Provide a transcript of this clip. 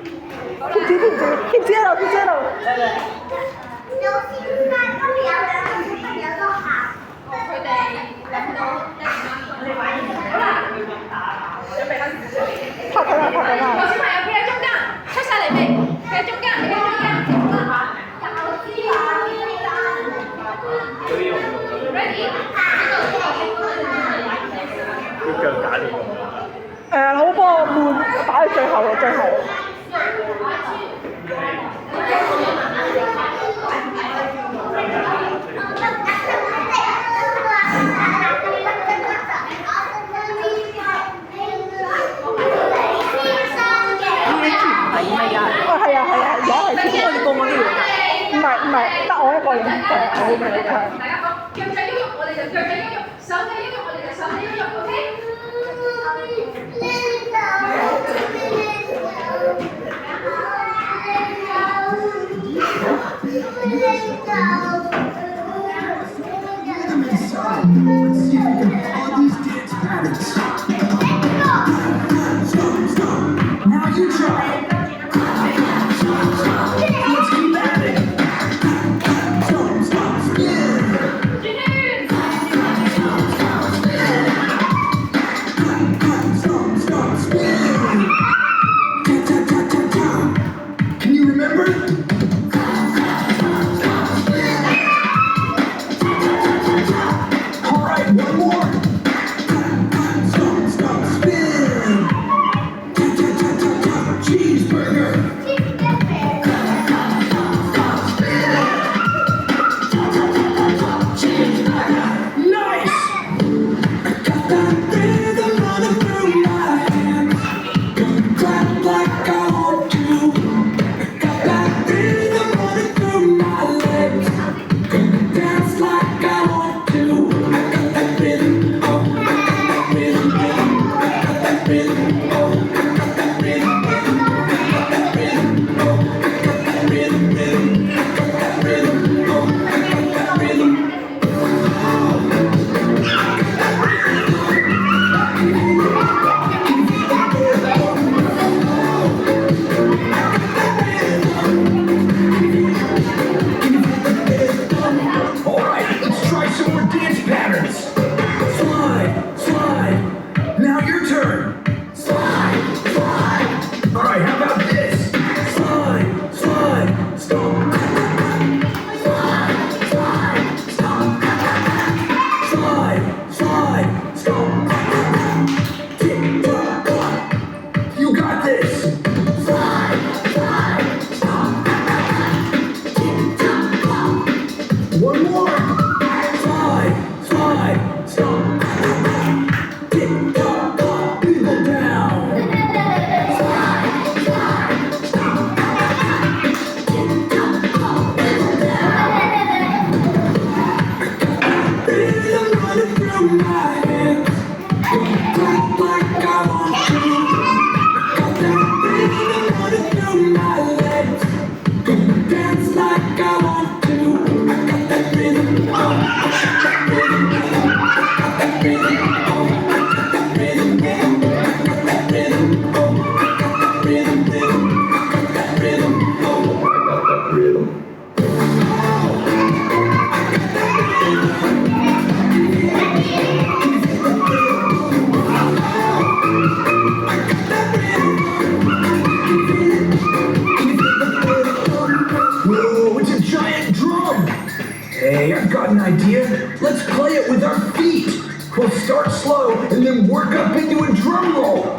貼紙，佢哋諗到好啦，準備開始。拍緊啦。個小朋友企喺中間，出晒嚟未？企喺中間，企喺中間。Ready？ 要腳打呢個。好幫我換擺喺最後。係啊，而家係全部個個都要。唔係，得我一個人。好嘅。大家講腳仔喐喐，我哋就腳仔喐喐；手仔喐喐，我哋就手仔喐喐。OK？Hey, I've got an idea. Let's play it with our feet. We'll start slow and then work up into a drum roll.